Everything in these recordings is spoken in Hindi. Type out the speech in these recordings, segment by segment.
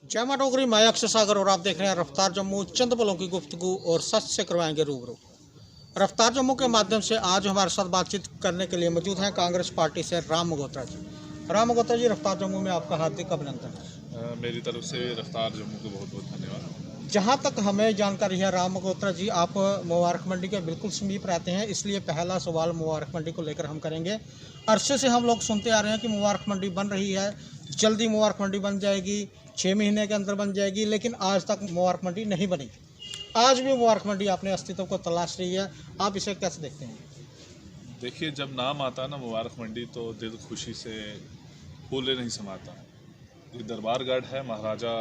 जय मां डोगरी, मैं अक्षय सागर और आप देख रहे हैं रफ्तार जम्मू। चंद पलों की गुफ्तगू और सच से करवाएंगे रूबरू। रफ्तार जम्मू के माध्यम से आज हमारे साथ बातचीत करने के लिए मौजूद हैं कांग्रेस पार्टी से राम मगोत्रा जी। राम मगोत्रा जी, रफ्तार जम्मू में आपका हार्दिक अभिनंदन है। मेरी तरफ से रफ्तार जम्मू को बहुत बहुत धन्यवाद। जहां तक हमें जानकारी है राम मगोत्रा जी, आप मुबारक मंडी के बिल्कुल समीप रहते हैं, इसलिए पहला सवाल मुबारक मंडी को लेकर हम करेंगे। अरसे से हम लोग सुनते आ रहे हैं कि मुबारक मंडी बन रही है, जल्दी मुबारक मंडी बन जाएगी, 6 महीने के अंदर बन जाएगी, लेकिन आज तक मुबारक मंडी नहीं बनी। आज भी मुबारक मंडी अपने अस्तित्व को तलाश रही है, आप इसे कैसे देखते हैं? देखिए, जब नाम आता ना मुबारक मंडी तो दिल खुशी से फूले नहीं समाता। ये दरबारगढ़ है, महाराजा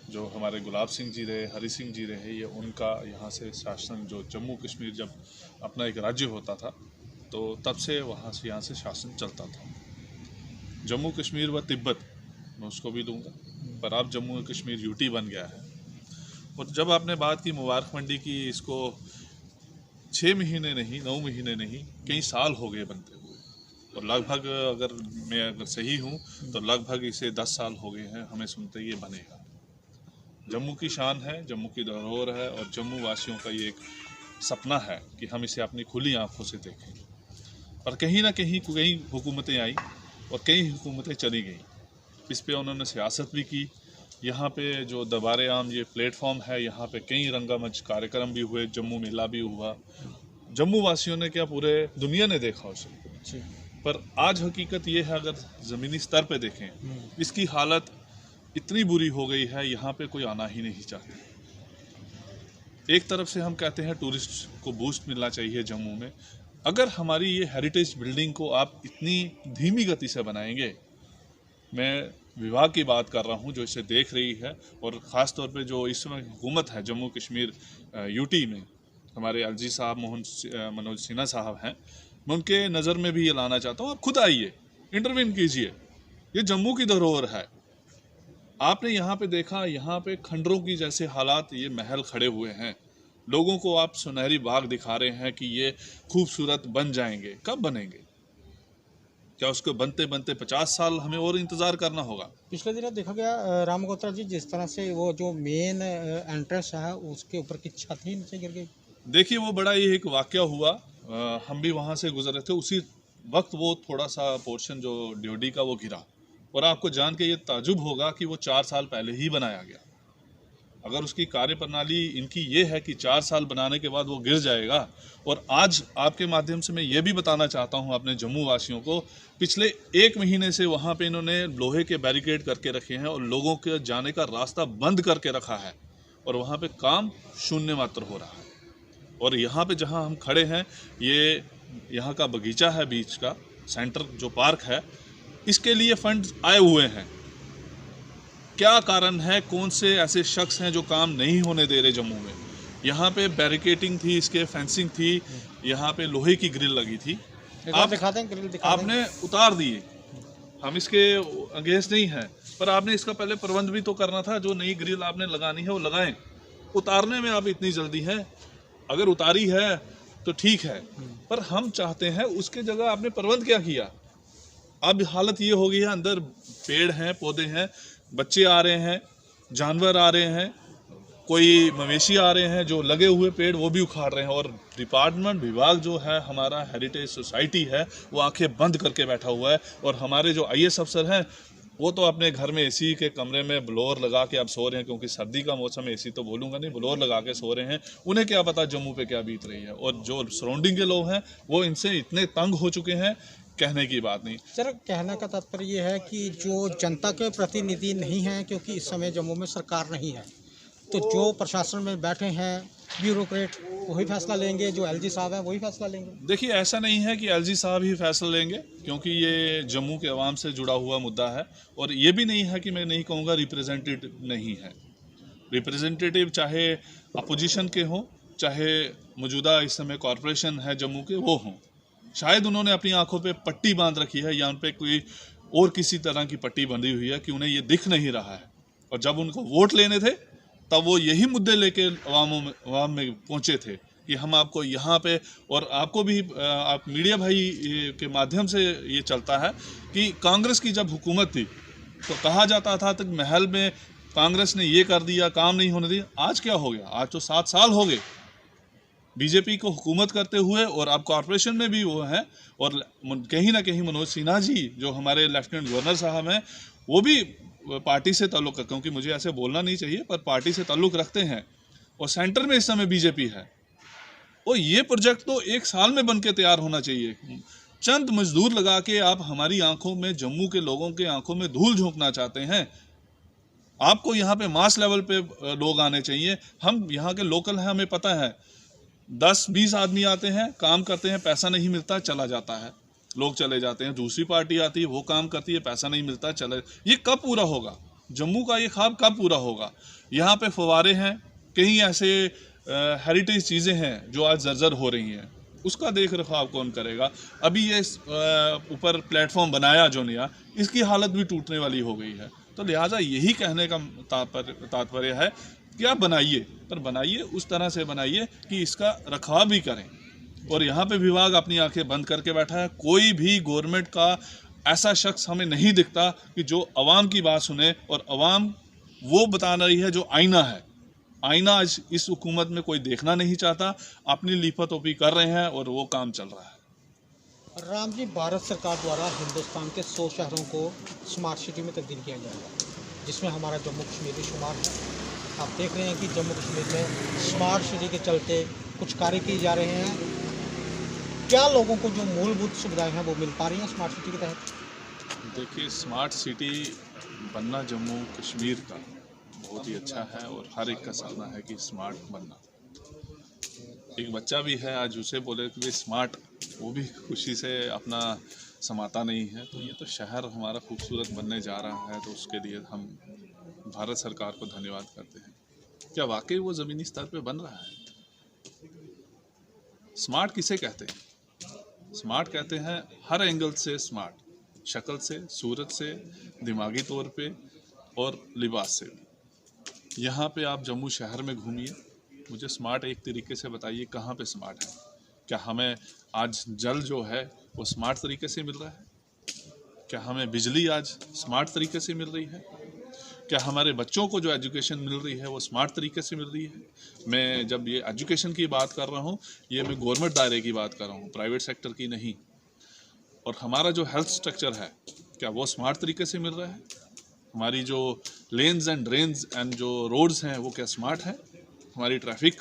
जो हमारे गुलाब सिंह जी रहे, हरि सिंह जी रहे, ये उनका यहाँ से शासन, जो जम्मू कश्मीर जब अपना एक राज्य होता था तो तब से वहाँ से यहाँ से शासन चलता था। जम्मू कश्मीर व तिब्बत मैं उसको भी दूंगा, पर अब जम्मू कश्मीर यूटी बन गया है। और जब आपने बात की मुबारक मंडी की, इसको 6 महीने नहीं, 9 महीने नहीं, कई साल हो गए बनते हुए। और लगभग अगर सही हूँ तो लगभग इसे 10 साल हो गए हैं हमें सुनते ये बनेगा। जम्मू की शान है, जम्मू की धरोहर है, और जम्मू वासियों का ये एक सपना है कि हम इसे अपनी खुली आंखों से देखें। पर कहीं ना कहीं कई हुकूमतें आई और कई हुकूमतें चली गई। इस पे उन्होंने सियासत भी की। यहाँ पे जो दरबार आम ये प्लेटफॉर्म है, यहाँ पे कई रंगामंच कार्यक्रम भी हुए, जम्मू मेला भी हुआ। जम्मू वासियों ने क्या, पूरे दुनिया ने देखा उसे। पर आज हकीकत ये है, अगर ज़मीनी स्तर पे देखें, इसकी हालत इतनी बुरी हो गई है, यहाँ पे कोई आना ही नहीं चाहता। एक तरफ से हम कहते हैं टूरिस्ट को बूस्ट मिलना चाहिए जम्मू में। अगर हमारी ये हेरिटेज बिल्डिंग को आप इतनी धीमी गति से बनाएंगे, मैं विभाग की बात कर रहा हूँ जो इसे देख रही है, और ख़ास तौर पे जो इस समय हुकूमत है जम्मू कश्मीर यूटी में, हमारे एलजी साहब मनोज सिन्हा साहब हैं, मैं उनके नज़र में भी ये लाना चाहता हूँ। आप खुद आइए, इंटरवीन कीजिए। ये जम्मू की धरोहर है। आपने यहाँ पे देखा, यहाँ पे खंडरों की जैसे हालात, ये महल खड़े हुए हैं। लोगों को आप सुनहरी बाग दिखा रहे हैं कि ये खूबसूरत बन जाएंगे। कब बनेंगे? क्या उसको बनते बनते 50 साल हमें और इंतज़ार करना होगा? पिछले दिनों देखा गया राम मगोत्रा जी, जिस तरह से वो जो मेन एंट्रेंस है उसके ऊपर की छत ही नीचे गिर गई। देखिए, वो बड़ा ही एक वाकया हुआ। हम भी वहाँ से गुजरे थे, उसी वक्त वो थोड़ा सा पोर्शन जो ड्योडी का वो गिरा। और आपको जान के ये ताजुब होगा कि वो 4 साल पहले ही बनाया गया। अगर उसकी कार्यप्रणाली इनकी ये है कि 4 साल बनाने के बाद वो गिर जाएगा। और आज आपके माध्यम से मैं ये भी बताना चाहता हूँ अपने जम्मू वासियों को, पिछले 1 महीने से वहाँ पे इन्होंने लोहे के बैरिकेड करके रखे हैं और लोगों के जाने का रास्ता बंद करके रखा है, और वहाँ पे काम शून्य मात्र हो रहा है। और यहाँ पे जहाँ हम खड़े हैं, ये यहाँ का बगीचा है, बीच का सेंटर जो पार्क है, इसके लिए फंड आए हुए हैं। क्या कारण है? कौन से ऐसे शख्स हैं जो काम नहीं होने दे रहे जम्मू में? यहाँ पे बैरिकेटिंग थी, इसके फेंसिंग थी, यहाँ पे लोहे की ग्रिल लगी थी, आप दिखाते हैं ग्रिल आपने उतार दिए। हम इसके अगेंस्ट नहीं हैं, पर आपने इसका पहले प्रबंध भी तो करना था। जो नई ग्रिल आपने लगानी है वो लगाएं। उतारने में आप इतनी जल्दी है, अगर उतारी है तो ठीक है, पर हम चाहते हैं उसके जगह आपने प्रबंध क्या किया? अब हालत ये हो गई है, अंदर पेड़ हैं, पौधे हैं, बच्चे आ रहे हैं, जानवर आ रहे हैं, कोई मवेशी आ रहे हैं, जो लगे हुए पेड़ वो भी उखाड़ रहे हैं। और डिपार्टमेंट विभाग जो है, हमारा हेरिटेज सोसाइटी है, वो आंखें बंद करके बैठा हुआ है। और हमारे जो आईएएस अफसर हैं, वो तो अपने घर में एसी के कमरे में ब्लोअर लगा के अब सो रहे हैं, क्योंकि सर्दी का मौसम है, एसी तो बोलूँगा नहीं, ब्लोअर लगा के सो रहे हैं। उन्हें क्या पता जम्मू पे क्या बीत रही है। और जो सराउंडिंग के लोग हैं वो इनसे इतने तंग हो चुके हैं, कहने की बात नहीं। सर, कहने का तात्पर्य ये है कि जो जनता के प्रतिनिधि नहीं हैं, क्योंकि इस समय जम्मू में सरकार नहीं है, तो जो प्रशासन में बैठे हैं ब्यूरोक्रेट वही फैसला लेंगे, जो एलजी साहब हैं वही फैसला लेंगे। देखिए, ऐसा नहीं है कि एलजी साहब ही फैसला लेंगे, क्योंकि ये जम्मू के अवाम से जुड़ा हुआ मुद्दा है। और ये भी नहीं है कि मैं नहीं कहूँगा रिप्रेजेंटेटिव नहीं है। रिप्रेजेंटेटिव चाहे अपोजिशन के हों, चाहे मौजूदा इस समय कॉरपोरेशन है जम्मू के, वो हों। शायद उन्होंने अपनी आंखों पे पट्टी बांध रखी है, या उन पे कोई और किसी तरह की पट्टी बंधी हुई है कि उन्हें ये दिख नहीं रहा है। और जब उनको वोट लेने थे तब वो यही मुद्दे लेके अवाम में पहुंचे थे कि हम आपको यहाँ पे, और आपको भी आप मीडिया भाई के माध्यम से ये चलता है कि कांग्रेस की जब हुकूमत थी तो कहा जाता था कि महल में कांग्रेस ने ये कर दिया, काम नहीं होने दिया। आज क्या हो गया? आज तो 7 साल हो गए बीजेपी को हुकूमत करते हुए, और अब कॉरपोरेशन में भी वो है। और कहीं ना कहीं मनोज सिन्हा जी जो हमारे लेफ्टिनेंट गवर्नर साहब हैं, वो भी पार्टी से ताल्लुक़, क्योंकि मुझे ऐसे बोलना नहीं चाहिए, पर पार्टी से ताल्लुक़ रखते हैं, और सेंटर में इस समय बीजेपी है। और ये प्रोजेक्ट तो 1 साल में बन के तैयार होना चाहिए। चंद मजदूर लगा के आप हमारी आंखों में, जम्मू के लोगों के आंखों में धूल झोंकना चाहते हैं। आपको यहाँ पे मास लेवल पे लोग आने चाहिए। हम यहाँ के लोकल हैं, हमें पता है 10-20 आदमी आते हैं, काम करते हैं, पैसा नहीं मिलता, चला जाता है, लोग चले जाते हैं। दूसरी पार्टी आती है, वो काम करती है, पैसा नहीं मिलता, चले। ये कब पूरा होगा? जम्मू का ये ख्वाब कब पूरा होगा? यहाँ पे फवारे हैं, कहीं ऐसे हेरिटेज चीज़ें हैं जो आज जर्जर हो रही हैं, उसका देख रखाव कौन करेगा? अभी ये ऊपर प्लेटफॉर्म बनाया जो नया, इसकी हालत भी टूटने वाली हो गई है। तो लिहाजा यही कहने का तात्पर्य है कि आप बनाइए, पर बनाइए उस तरह से बनाइए कि इसका रखाव भी करें। और यहाँ पे विभाग अपनी आंखें बंद करके बैठा है। कोई भी गवर्नमेंट का ऐसा शख्स हमें नहीं दिखता कि जो अवाम की बात सुने, और अवाम वो बता रही है जो आईना है। आईना आज इस हुकूमत में कोई देखना नहीं चाहता, अपनी लीफातोपी कर रहे हैं, और वो काम चल रहा है। राम जी, भारत सरकार द्वारा हिंदुस्तान के 100 शहरों को स्मार्ट सिटी में तब्दील किया जाएगा, जिसमें हमारा जम्मू कश्मीर भी शुमार है। आप देख रहे हैं कि जम्मू कश्मीर में स्मार्ट सिटी के चलते कुछ कार्य किए जा रहे हैं। क्या लोगों को जो मूलभूत सुविधाएं हैं वो मिल पा रही हैं स्मार्ट सिटी के तहत? देखिए, स्मार्ट सिटी बनना जम्मू कश्मीर का बहुत ही अच्छा है, और हर एक का सपना है कि स्मार्ट बनना। एक बच्चा भी है, आज उसे बोले कि स्मार्ट, वो भी खुशी से अपना समाता नहीं है। तो ये तो शहर हमारा खूबसूरत बनने जा रहा है, तो उसके लिए हम भारत सरकार को धन्यवाद करते हैं। क्या वाकई वो ज़मीनी स्तर पे बन रहा है? स्मार्ट किसे कहते हैं? स्मार्ट कहते हैं हर एंगल से स्मार्ट, शक्ल से, सूरत से, दिमागी तौर पे, और लिबास से भी। यहाँ पे आप जम्मू शहर में घूमिए, मुझे स्मार्ट एक तरीके से बताइए कहाँ पे स्मार्ट है? क्या हमें आज जल जो है वो स्मार्ट तरीके से मिल रहा है? क्या हमें बिजली आज स्मार्ट तरीके से मिल रही है? क्या हमारे बच्चों को जो एजुकेशन मिल रही है वो स्मार्ट तरीके से मिल रही है? मैं जब ये एजुकेशन की बात कर रहा हूँ, ये मैं गवर्नमेंट दायरे की बात कर रहा हूँ, प्राइवेट सेक्टर की नहीं। और हमारा जो हेल्थ स्ट्रक्चर है, क्या वो स्मार्ट तरीके से मिल रहा है? हमारी जो लेन्स एंड ड्रेन्स एंड जो रोड्स हैं वो क्या स्मार्ट है? हमारी ट्रैफिक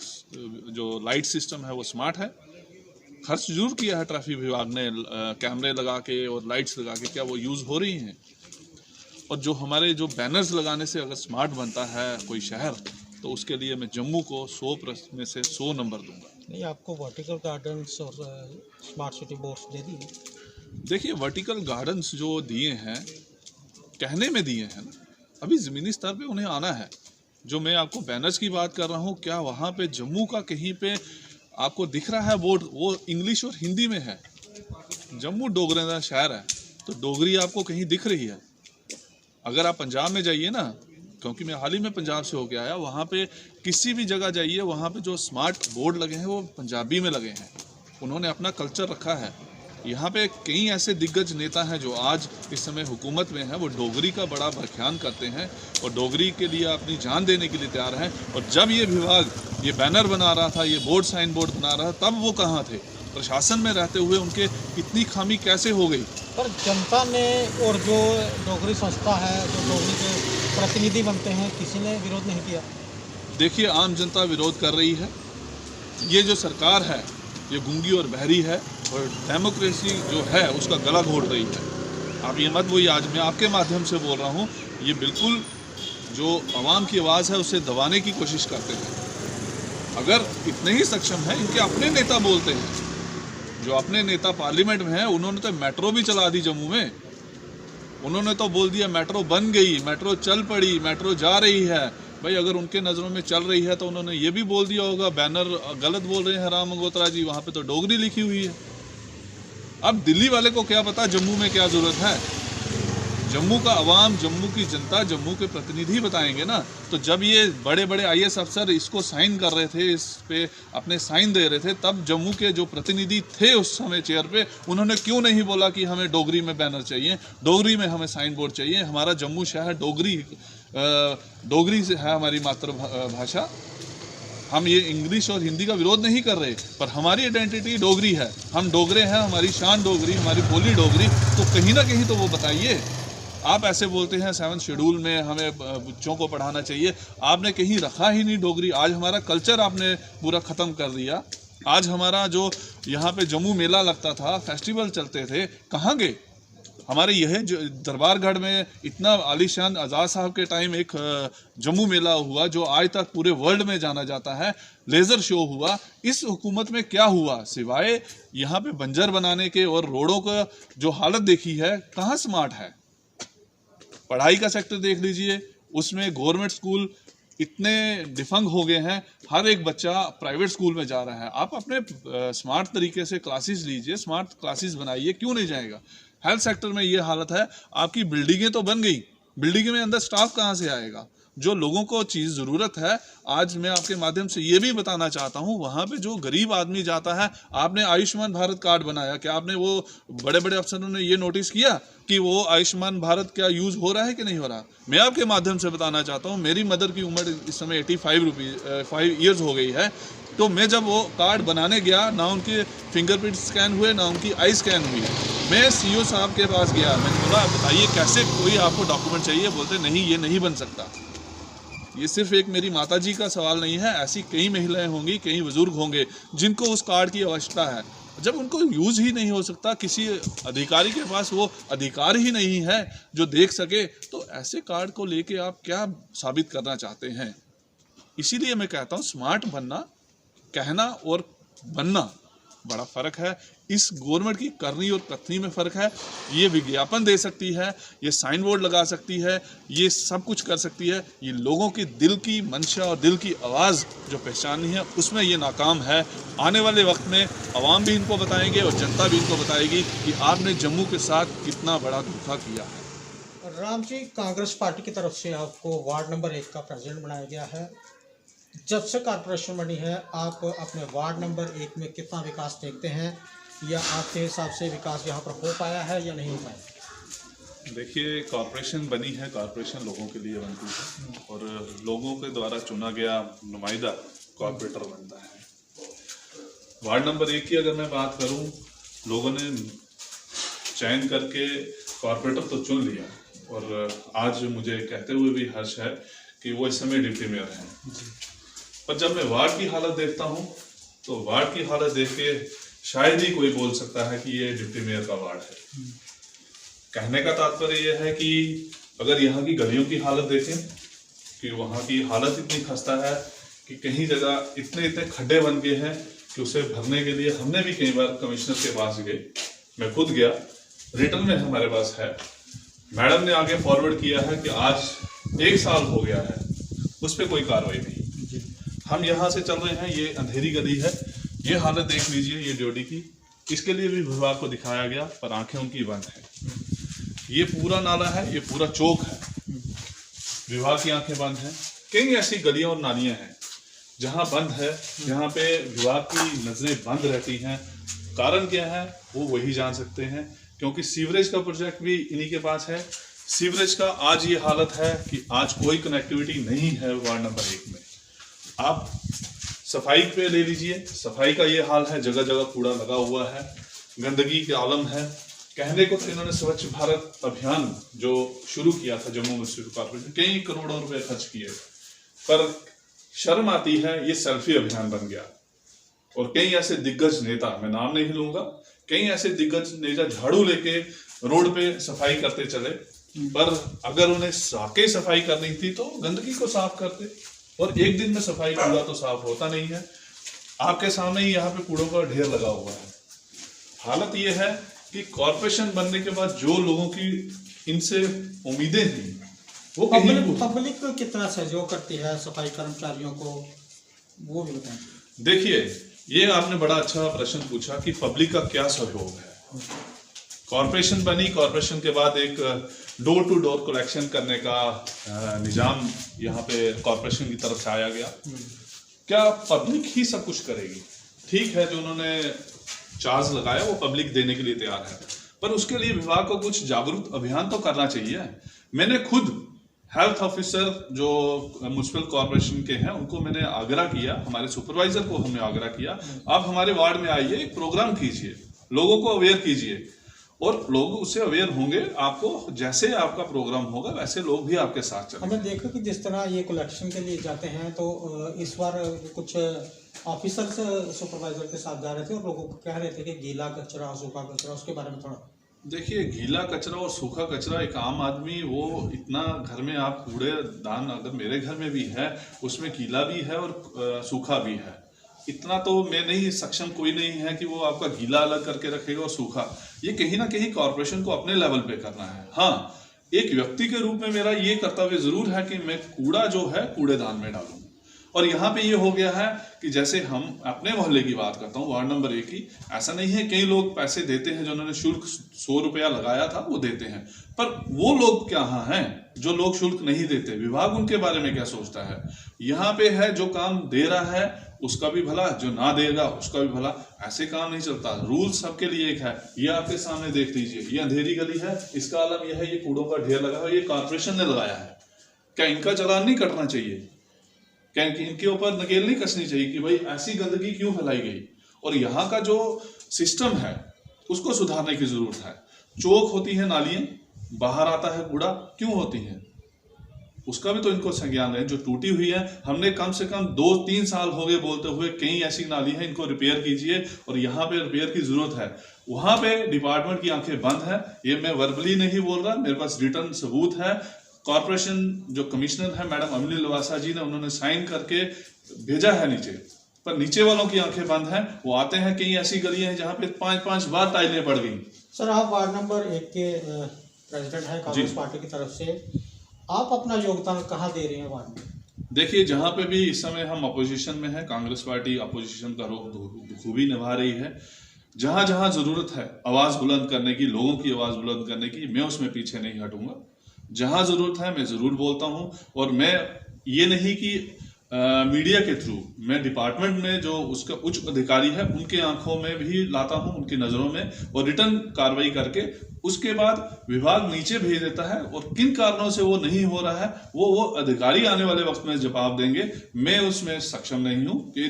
जो लाइट सिस्टम है वो स्मार्ट है? खर्च जरूर किया है ट्रैफिक विभाग ने, कैमरे लगा के और लाइट्स लगा के, क्या वो यूज़ हो रही हैं? और जो हमारे जो बैनर्स लगाने से अगर स्मार्ट बनता है कोई शहर, तो उसके लिए मैं जम्मू को 100 में से 100 नंबर दूंगा। नहीं, आपको वर्टिकल गार्डन्स और स्मार्ट सिटी बोर्ड्स दे दिए? देखिए, वर्टिकल गार्डन्स जो दिए हैं, कहने में दिए हैं, अभी ज़मीनी स्तर पे उन्हें आना है। जो मैं आपको बैनर्स की बात कर रहा हूँ, क्या वहाँ पे जम्मू का कहीं पे आपको दिख रहा है बोर्ड? वो इंग्लिश और हिंदी में है। जम्मू डोगरे का शहर है, तो डोगरी आपको कहीं दिख रही है? अगर आप पंजाब में जाइए ना, क्योंकि मैं हाल ही में पंजाब से होके आया, वहाँ पे किसी भी जगह जाइए, वहाँ पे जो स्मार्ट बोर्ड लगे हैं वो पंजाबी में लगे हैं। उन्होंने अपना कल्चर रखा है। यहाँ पे कई ऐसे दिग्गज नेता हैं जो आज इस समय हुकूमत में हैं, वो डोगरी का बड़ा व्याख्यान करते हैं और डोगरी के लिए अपनी जान देने के लिए तैयार हैं। और जब ये विभाग ये बैनर बना रहा था, ये बोर्ड साइन बोर्ड बना रहा था, तब वो कहाँ थे? प्रशासन में रहते हुए उनके इतनी खामी कैसे हो गई? पर जनता ने और जो डोगरी संस्था है, जो डोगरी के प्रतिनिधि बनते हैं, किसी ने विरोध नहीं किया? देखिए, आम जनता विरोध कर रही है। ये जो सरकार है ये गूंगी और बहरी है, और डेमोक्रेसी जो है उसका गला घोट रही है। आप ये मत वही, आज मैं आपके माध्यम से बोल रहा हूँ, ये बिल्कुल जो आवाम की आवाज़ है उसे दबाने की कोशिश करते हैं। अगर इतने ही सक्षम है, इनके अपने नेता बोलते हैं, जो अपने नेता पार्लियामेंट में हैं, उन्होंने तो मेट्रो भी चला दी जम्मू में। उन्होंने तो बोल दिया मेट्रो बन गई, मेट्रो चल पड़ी, मेट्रो जा रही है। भाई, अगर उनके नज़रों में चल रही है तो उन्होंने ये भी बोल दिया होगा बैनर गलत बोल रहे हैं राम मंगोत्रा जी, वहाँ पे तो डोगरी लिखी हुई है। अब दिल्ली वाले को क्या पता जम्मू में क्या ज़रूरत है? जम्मू का अवाम, जम्मू की जनता, जम्मू के प्रतिनिधि बताएंगे ना। तो जब ये बड़े बड़े IAS अफसर इसको साइन कर रहे थे, इस पे अपने साइन दे रहे थे, तब जम्मू के जो प्रतिनिधि थे उस समय चेयर पे, उन्होंने क्यों नहीं बोला कि हमें डोगरी में बैनर चाहिए, डोगरी में हमें साइन बोर्ड चाहिए? हमारा जम्मू शहर डोगरी डोगरी से है हमारी मातृभाषा। हम ये इंग्लिश और हिंदी का विरोध नहीं कर रहे, पर हमारी आइडेंटिटी डोगरी है, हम डोगरे हैं, हमारी शान डोगरी, हमारी बोली डोगरी। तो कहीं ना कहीं तो वो बताइए। आप ऐसे बोलते हैं 7th शेड्यूल में हमें बच्चों को पढ़ाना चाहिए, आपने कहीं रखा ही नहीं डोगरी। आज हमारा कल्चर आपने पूरा ख़त्म कर दिया। आज हमारा जो यहाँ पे जम्मू मेला लगता था, फेस्टिवल चलते थे, कहाँ गए? हमारे यह जो दरबारगढ़ में इतना आलीशान आज़ाद साहब के टाइम एक जम्मू मेला हुआ जो आज तक पूरे वर्ल्ड में जाना जाता है, लेज़र शो हुआ। इस हुकूमत में क्या हुआ सिवाय यहाँ पे बंजर बनाने के और रोडों का जो हालत देखी है, कहाँ स्मार्ट है? पढ़ाई का सेक्टर देख लीजिए, उसमें गवर्नमेंट स्कूल इतने डिफंग हो गए हैं, हर एक बच्चा प्राइवेट स्कूल में जा रहा है। आप अपने स्मार्ट तरीके से क्लासेस लीजिए, स्मार्ट क्लासेस बनाइए, क्यों नहीं जाएगा? हेल्थ सेक्टर में ये हालत है, आपकी बिल्डिंगें तो बन गई, बिल्डिंग में अंदर स्टाफ कहाँ से आएगा? जो लोगों को चीज़ ज़रूरत है, आज मैं आपके माध्यम से ये भी बताना चाहता हूँ, वहाँ पे जो गरीब आदमी जाता है, आपने आयुष्मान भारत कार्ड बनाया, क्या आपने वो बड़े बड़े अफसरों ने ये नोटिस किया कि वो आयुष्मान भारत क्या यूज़ हो रहा है कि नहीं हो रहा? मैं आपके माध्यम से बताना चाहता हूँ, मेरी मदर की उम्र इस समय 5 ईयर्स हो गई है। तो मैं जब वो कार्ड बनाने गया, ना उनके फिंगरप्रिंट स्कैन हुए, ना उनकी आई स्कैन हुई। मैं सीईओ साहब के पास गया, मैंने बोला आप बताइए कैसे कोई आपको डॉक्यूमेंट चाहिए? बोलते नहीं, ये नहीं बन सकता। ये सिर्फ एक मेरी माता जी का सवाल नहीं है, ऐसी कई महिलाएं होंगी, कई बुजुर्ग होंगे जिनको उस कार्ड की आवश्यकता है। जब उनको यूज़ ही नहीं हो सकता, किसी अधिकारी के पास वो अधिकार ही नहीं है जो देख सके, तो ऐसे कार्ड को लेके आप क्या साबित करना चाहते हैं? इसीलिए मैं कहता हूँ स्मार्ट बनना, कहना और बनना बड़ा फ़र्क है। इस गवर्नमेंट की करनी और कथनी में फ़र्क है। ये विज्ञापन दे सकती है, ये साइन बोर्ड लगा सकती है, ये सब कुछ कर सकती है। ये लोगों की दिल की मंशा और दिल की आवाज़ जो पहचाननी है, उसमें ये नाकाम है। आने वाले वक्त में अवाम भी इनको बताएंगे और जनता भी इनको बताएगी कि आपने जम्मू के साथ कितना बड़ा धोखा किया है। राम जी, कांग्रेस पार्टी की तरफ से आपको वार्ड नंबर 1 का प्रेसिडेंट बनाया गया है। जब से कारपोरेशन बनी है, आप अपने वार्ड नंबर 1 में कितना विकास देखते हैं, या आपके हिसाब से विकास यहाँ पर हो पाया है या नहीं हो पाया? देखिए, कॉरपोरेशन बनी है, कॉरपोरेशन लोगों के लिए बनती है और लोगों के द्वारा चुना गया नुमाइंदा कॉरपोरेटर बनता है। वार्ड नंबर 1 की अगर मैं बात करूं, लोगों ने चयन करके कॉरपोरेटर तो चुन लिया और आज मुझे कहते हुए भी हर्ष है कि वो इस समय डिप्टी मेयर हैं। पर जब मैं वार्ड की हालत देखता हूं, तो वार्ड की हालत देख के शायद ही कोई बोल सकता है कि ये डिप्टी मेयर का वार्ड है। कहने का तात्पर्य यह है कि अगर यहाँ की गलियों की हालत देखें कि वहाँ की हालत इतनी खस्ता है कि कहीं जगह इतने खड्डे बन गए हैं कि उसे भरने के लिए हमने भी कई बार कमिश्नर के पास गए, मैं खुद गया, रिटर्न में हमारे पास है। मैडम ने आगे फॉरवर्ड किया है कि आज 1 साल हो गया है, उस पर कोई कार्रवाई नहीं। हम यहाँ से चल रहे हैं, ये अंधेरी गली है, ये हालत देख लीजिए, ये ड्योडी की, इसके लिए भी विभाग को दिखाया गया पर आंखें उनकी बंद है। ये पूरा नाला है, ये पूरा चौक है, विभाग की आंखें बंद हैं। कई ऐसी गलियां और नालियां हैं जहां बंद है, जहां पे विभाग की नजरें बंद रहती हैं। कारण क्या है वो वही जान सकते हैं, क्योंकि सीवरेज का प्रोजेक्ट भी इन्हीं के पास है। सीवरेज का आज ये हालत है कि आज कोई कनेक्टिविटी नहीं है वार्ड नंबर 1 में। आप सफाई पे ले लीजिए, सफाई का ये हाल है, जगह जगह कूड़ा लगा हुआ है, गंदगी के आलम है। कहने को तो इन्होंने स्वच्छ भारत अभियान जो शुरू किया था जम्मू म्युनिसिपल कॉर्पोरेशन, कई करोड़ों रुपए खर्च किए, पर शर्म आती है ये सेल्फी अभियान बन गया। और कई ऐसे दिग्गज नेता, मैं नाम नहीं लूंगा, कई ऐसे दिग्गज नेता झाड़ू लेके रोड पे सफाई करते चले, पर अगर उन्हें साके सफाई करनी थी तो गंदगी को साफ करते, और एक दिन में सफाई कूड़ा तो साफ होता नहीं है। आपके सामने ही यहाँ पे कूड़ों का ढेर लगा हुआ है। हालत ये है कि कॉर्पोरेशन बनने के बाद जो लोगों की इनसे उम्मीदें थी वो पब्लिक कितना सहयोग करती है सफाई कर्मचारियों को, वो भी बताएं। देखिए, ये आपने बड़ा अच्छा प्रश्न पूछा कि पब्लिक का क्या सहयोग है। कॉर्पोरेशन बनी, कॉर्पोरेशन के बाद एक डोर टू डोर कलेक्शन करने का निजाम यहाँ पे कॉर्पोरेशन की तरफ से आया गया। क्या पब्लिक ही सब कुछ करेगी? ठीक है, जो उन्होंने चार्ज लगाया वो पब्लिक देने के लिए तैयार है, पर उसके लिए विभाग को कुछ जागरूक अभियान तो करना चाहिए। मैंने खुद हेल्थ ऑफिसर जो म्यूनसिपल कॉर्पोरेशन के हैं उनको मैंने आग्रह किया, हमारे सुपरवाइजर को हमने आग्रह किया, आप हमारे वार्ड में आइए, एक प्रोग्राम कीजिए, लोगों को अवेयर कीजिए और लोग उससे अवेयर होंगे। आपको जैसे आपका प्रोग्राम होगा वैसे लोग भी आपके साथ चलेंगे। हमने देखा कि जिस तरह ये कलेक्शन के लिए जाते हैं तो इस बार कुछ ऑफिसर्स सुपरवाइजर के साथ जा रहे थे और लोगों को कह रहे थे कि गीला कचरा सूखा कचरा, उसके बारे में थोड़ा। देखिए, गीला कचरा और सूखा कचरा एक आम आदमी वो इतना, घर में आप कूड़ेदान अगर मेरे घर में भी है उसमें गीला भी है और सूखा भी है, इतना तो मैं नहीं सक्षम, कोई नहीं है कि वो आपका गीला अलग करके रखेगा और सूखा। ये कहीं ना कहीं कॉर्पोरेशन को अपने लेवल पे करना है। हाँ, एक व्यक्ति के रूप में मेरा ये कर्तव्य जरूर है कि मैं कूड़ा जो है कूड़ेदान में डालूं। और यहाँ पे ये हो गया है कि जैसे हम अपने मोहल्ले की बात करता हूँ, वार्ड नंबर 1 की, ऐसा नहीं है, कई लोग पैसे देते हैं, जो उन्होंने शुल्क 100 रुपया लगाया था वो देते हैं, पर वो लोग कहाँ हैं जो लोग शुल्क नहीं देते? विभाग उनके बारे में क्या सोचता है? यहाँ पे है जो काम दे रहा है उसका भी भला, जो ना देगा उसका भी भला। ऐसे काम नहीं चलता, रूल सबके लिए एक है। ये आपके सामने देख लीजिए, ये अंधेरी गली है, इसका आलम यह है, ये कूड़ों का ढेर लगा है, ये कॉर्पोरेशन ने लगाया है। क्या इनका चालान नहीं कटना चाहिए? क्या इनके ऊपर नकेल नहीं कसनी चाहिए कि भाई ऐसी गंदगी क्यों फैलाई गई? और यहाँ का जो सिस्टम है उसको सुधारने की जरूरत है। चौक होती है नालियां, बाहर आता है कूड़ा, क्यों होती हैं? उसका भी तो इनको संज्ञान है। जो टूटी हुई है, हमने कम से कम 2-3 साल हो गए बोलते हुए, कई ऐसी नाली है, इनको रिपेयर कीजिए और यहाँ पे रिपेयर की जरूरत है। वहां पे डिपार्टमेंट की आंखें बंद है। ये मैं वर्बली नहीं बोल रहा, मेरे पास रिटर्न सबूत है। कॉर्पोरेशन जो कमिश्नर है मैडम अमिनी लवासा जी ने, उन्होंने साइन करके भेजा है नीचे, पर नीचे वालों की आंखें बंद हैं। वो आते हैं, कई ऐसी गलियां हैं जहां पे 5-5 बार टाइलें पड़ गई। सर, आप वार्ड नंबर 1 के प्रेसिडेंट हैं कांग्रेस पार्टी की तरफ से, आप अपना योगदान कहाँ दे रहे हैं वार्ड में? देखिए, जहां पे भी इस समय हम अपोजिशन में हैं, कांग्रेस पार्टी अपोजिशन का रुख खूबी निभा रही है। जहां जहां जरूरत है आवाज बुलंद करने की, लोगों की आवाज बुलंद करने की, मैं उसमें पीछे नहीं हटूंगा। जहां जरूरत है मैं जरूर बोलता हूं। और मैं ये नहीं कि मीडिया के थ्रू, मैं डिपार्टमेंट में जो उसका उच्च अधिकारी है उनके आंखों में भी लाता हूं, उनकी नजरों में, और रिटर्न कार्रवाई करके उसके बाद विभाग नीचे भेज देता है। और किन कारणों से वो नहीं हो रहा है वो अधिकारी आने वाले वक्त में जवाब देंगे। मैं उसमें सक्षम नहीं हूं कि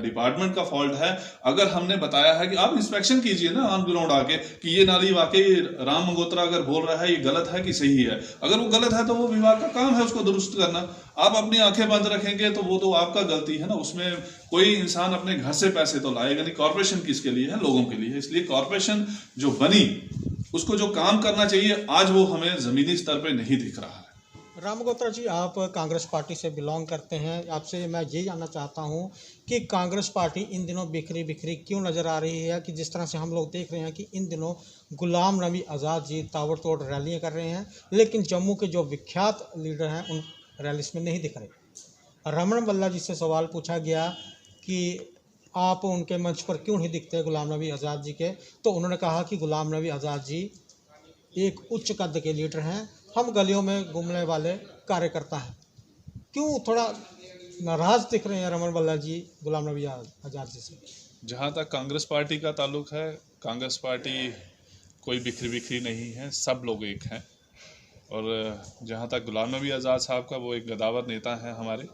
डिपार्टमेंट का फॉल्ट है। अगर हमने बताया है कि आप इंस्पेक्शन कीजिए ना ऑन ग्राउंड आके कि ये नाली वाकई राम मंगोत्रा अगर बोल रहा है ये गलत है कि सही है। अगर वो गलत है तो वो विभाग का काम है उसको दुरुस्त करना। आप अपनी आंखें बंद रखेंगे तो वो तो आपका गलती है ना। उसमें कोई इंसान अपने घर से पैसे तो लाएगा नहीं। कॉर्पोरेशन किसके लिए है? लोगों के लिए है। इसलिए कॉर्पोरेशन जो बनी उसको जो काम करना चाहिए आज वो हमें जमीनी स्तर पे नहीं दिख रहा है। राम मंगोत्रा जी, आप कांग्रेस पार्टी से बिलोंग करते हैं, आपसे मैं ये जानना चाहता हूं कि कांग्रेस पार्टी इन दिनों बिखरी बिखरी क्यों नज़र आ रही है? कि जिस तरह से हम लोग देख रहे हैं कि इन दिनों गुलाम नबी आज़ाद जी ताबड़तोड़ रैलियां कर रहे हैं, लेकिन जम्मू के जो विख्यात लीडर हैं उन रैलीज में नहीं दिख रहे। रमन भल्ला जी से सवाल पूछा गया कि आप उनके मंच पर क्यों नहीं दिखते गुलाम नबी आज़ाद जी के, तो उन्होंने कहा कि गुलाम नबी आज़ाद जी एक उच्च कद के लीडर हैं, हम गलियों में घूमने वाले कार्यकर्ता हैं। क्यों थोड़ा नाराज दिख रहे हैं रमन भल्ला जी गुलाम नबी आज़ाद जी से? जहाँ तक कांग्रेस पार्टी का ताल्लुक है, कांग्रेस पार्टी कोई बिखरी बिखरी नहीं है, सब लोग एक हैं। और जहाँ तक गुलाम नबी आज़ाद साहब का, वो एक गदावर नेता हैं हमारे,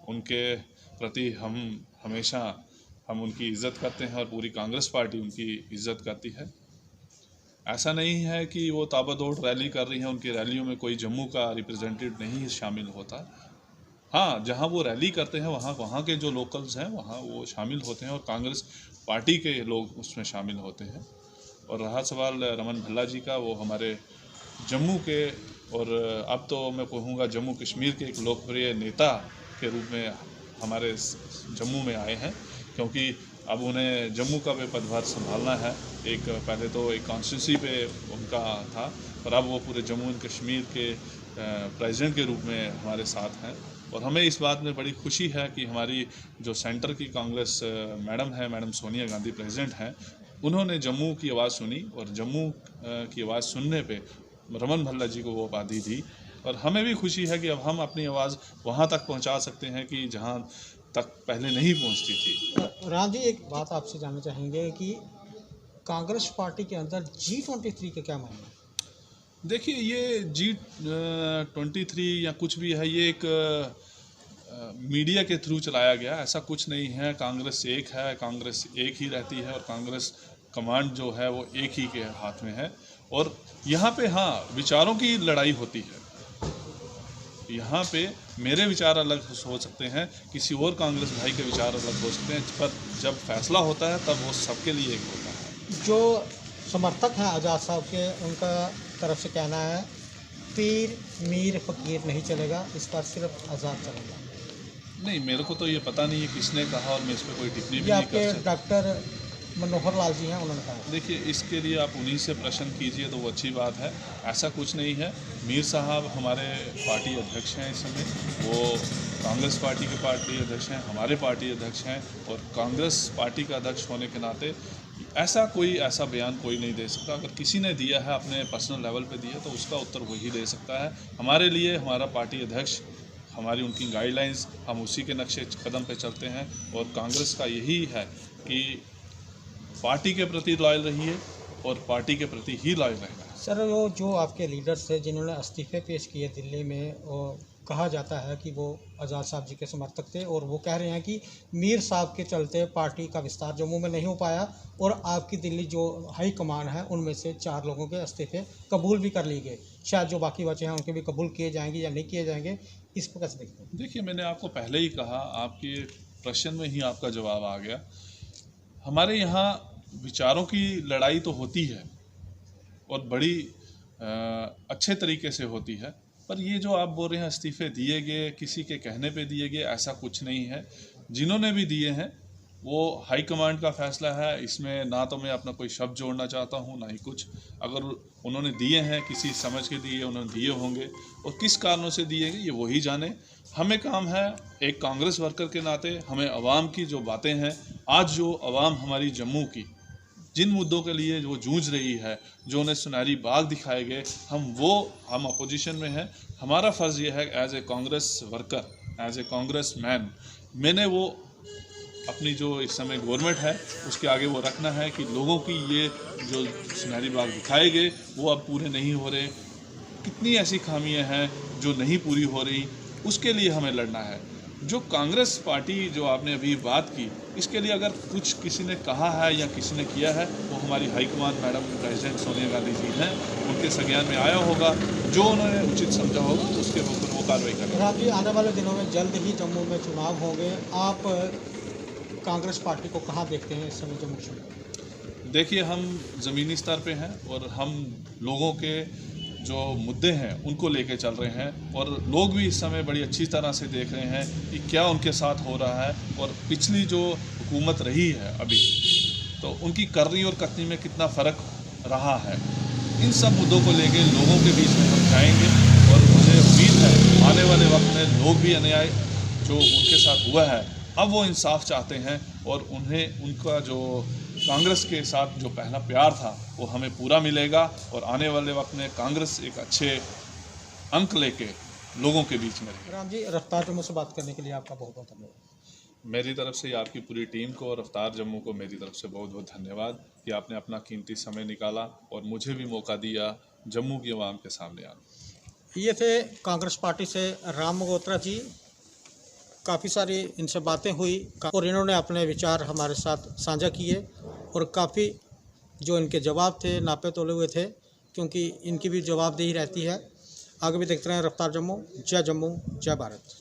उनके प्रति हम हमेशा उनकी इज़्ज़त करते हैं और पूरी कांग्रेस पार्टी उनकी इज़्ज़त करती है। ऐसा नहीं है कि वो ताबड़तोड़ रैली कर रही हैं, उनकी रैलियों में कोई जम्मू का रिप्रेजेंटेटिव नहीं शामिल होता। हाँ, जहाँ वो रैली करते हैं वहाँ के जो लोकल्स हैं वहाँ वो शामिल होते हैं और कांग्रेस पार्टी के लोग उसमें शामिल होते हैं। और रहा सवाल रमन भल्ला जी का, वो हमारे जम्मू के, और अब तो मैं कहूँगा जम्मू कश्मीर के एक लोकप्रिय नेता के रूप में हमारे जम्मू में आए हैं, क्योंकि अब उन्हें जम्मू का भी पदभार संभालना है। पहले तो एक कॉन्स्टिट्यूंसी पे उनका था, पर अब वो पूरे जम्मू एंड कश्मीर के प्रेसिडेंट के रूप में हमारे साथ हैं। और हमें इस बात में बड़ी खुशी है कि हमारी जो सेंटर की कांग्रेस मैडम है, मैडम सोनिया गांधी प्रेसिडेंट हैं, उन्होंने जम्मू की आवाज़ सुनी और जम्मू की आवाज़ सुनने पे रमन भल्ला जी को वो उपाधि दी। और हमें भी खुशी है कि अब हम अपनी आवाज़ वहाँ तक पहुँचा सकते हैं कि जहाँ तक पहले नहीं पहुँचती थी। राम जी, एक बात आपसे जानना चाहेंगे कि कांग्रेस पार्टी के अंदर G23 का क्या मामला है? देखिए ये G23 या कुछ भी है, ये एक मीडिया के थ्रू चलाया गया, ऐसा कुछ नहीं है। कांग्रेस एक है, कांग्रेस एक ही रहती है और कांग्रेस कमांड जो है वो एक ही के हाथ में है। और यहाँ पे हाँ विचारों की लड़ाई होती है, यहाँ पे मेरे विचार अलग हो सकते हैं, किसी और कांग्रेस भाई के विचार अलग हो सकते हैं, पर जब फैसला होता है तब वो सबके लिए एक होता है। जो समर्थक हैं आज़ाद साहब के, उनका तरफ से कहना है पीर मीर फकीर नहीं चलेगा, इस पर सिर्फ आज़ाद चलेगा। नहीं, मेरे को तो ये पता नहीं है किसने कहा और मैं इस पर कोई टिप्पणी भी ये नहीं आपके कर सकता। डॉक्टर मनोहर लाल जी हैं, उन्होंने कहा। देखिए इसके लिए आप उन्हीं से प्रश्न कीजिए तो वो अच्छी बात है। ऐसा कुछ नहीं है। मीर साहब हमारे पार्टी अध्यक्ष हैं, इस समय वो कांग्रेस पार्टी के पार्टी अध्यक्ष हैं, हमारे पार्टी अध्यक्ष हैं, और कांग्रेस पार्टी का अध्यक्ष होने के नाते ऐसा बयान कोई नहीं दे सकता। अगर किसी ने दिया है अपने पर्सनल लेवल पे दिया तो उसका उत्तर वही दे सकता है। हमारे लिए हमारा पार्टी अध्यक्ष, हमारी उनकी गाइडलाइंस, हम उसी के नक्शे कदम पे चलते हैं। और कांग्रेस का यही है कि पार्टी के प्रति लॉयल रहिए और पार्टी के प्रति ही लॉयल रहना है। सर वो जो आपके लीडर्स थे जिन्होंने इस्तीफे पेश किए दिल्ली में, वो कहा जाता है कि वो आज़ाद साहब जी के समर्थक थे, और वो कह रहे हैं कि मीर साहब के चलते पार्टी का विस्तार जम्मू में नहीं हो पाया, और आपकी दिल्ली जो हाई कमान है उनमें से 4 लोगों के इस्तीफे कबूल भी कर लिए गए, शायद जो बाकी बचे हैं उनके भी कबूल किए जाएंगे या नहीं किए जाएंगे, इस पर कैसे देखते हैं? देखिए मैंने आपको पहले ही कहा, आपके प्रश्न में ही आपका जवाब आ गया। हमारे यहाँ विचारों की लड़ाई तो होती है और बड़ी अच्छे तरीके से होती है, पर ये जो आप बोल रहे हैं इस्तीफे दिए गए, किसी के कहने पे दिए गए, ऐसा कुछ नहीं है। जिन्होंने भी दिए हैं वो हाई कमांड का फैसला है। इसमें ना तो मैं अपना कोई शब्द जोड़ना चाहता हूँ ना ही कुछ। अगर उन्होंने दिए हैं किसी समझ के दिए, उन्होंने दिए होंगे, और किस कारणों से दिए गए ये वही जाने। हमें काम है एक कांग्रेस वर्कर के नाते, हमें अवाम की जो बातें हैं, आज जो अवाम हमारी जम्मू की जिन मुद्दों के लिए वो जूझ रही है, जो उन्हें सुनहरी बाग दिखाए गए, हम अपोजिशन में हैं। हमारा फ़र्ज़ ये है as a Congress worker, as a Congress man, मैंने वो अपनी जो इस समय गवर्नमेंट है उसके आगे वो रखना है कि लोगों की ये जो सुनहरी बाग दिखाए गए वो अब पूरे नहीं हो रहे। कितनी ऐसी खामियां हैं जो नहीं पूरी हो रही, उसके लिए हमें लड़ना है। जो कांग्रेस पार्टी जो आपने अभी बात की, इसके लिए अगर कुछ किसी ने कहा है या किसी ने किया है, वो हमारी high command madam president Sonia Gandhi ji हैं, उनके संज्ञान में आया होगा। जो उन्होंने उचित समझा होगा उसके ऊपर वो कार्रवाई करेंगे। राजी आने वाले दिनों में जल्द ही जम्मू में चुनाव होंगे, आप कांग्रेस पार्टी को कहाँ देखते हैं इस समय जम्मू कश्मीर? देखिए हम ज़मीनी स्तर पे हैं और हम लोगों के जो मुद्दे हैं उनको लेके चल रहे हैं, और लोग भी इस समय बड़ी अच्छी तरह से देख रहे हैं कि क्या उनके साथ हो रहा है। और पिछली जो हुकूमत रही है अभी, तो उनकी करनी और कथनी में कितना फ़र्क रहा है। इन सब मुद्दों को लेके लोगों के बीच में हम जाएंगे, और मुझे उम्मीद है आने वाले वक्त में लोग भी अन्याय जो उनके साथ हुआ है अब वो इंसाफ चाहते हैं, और उन्हें उनका जो कांग्रेस के साथ जो पहला प्यार था वो हमें पूरा मिलेगा। और आने वाले वक्त में कांग्रेस एक अच्छे अंक लेके लोगों के बीच में रहेगी। राम जी, रफ्तार जम्मू से बात करने के लिए आपका बहुत बहुत धन्यवाद। मेरी तरफ से आपकी पूरी टीम को और रफ्तार जम्मू को मेरी तरफ से बहुत बहुत धन्यवाद कि आपने अपना कीमती समय निकाला और मुझे भी मौका दिया जम्मू की आवाम के सामने आना। ये थे कांग्रेस पार्टी से राम मगोत्रा जी। काफ़ी सारी इनसे बातें हुई और इन्होंने अपने विचार हमारे साथ साझा किए, और काफ़ी जो इनके जवाब थे नापे तोले हुए थे, क्योंकि इनकी भी जवाबदेही रहती है। आगे भी देखते रहें रफ्तार जम्मू। जय जम्मू, जय भारत।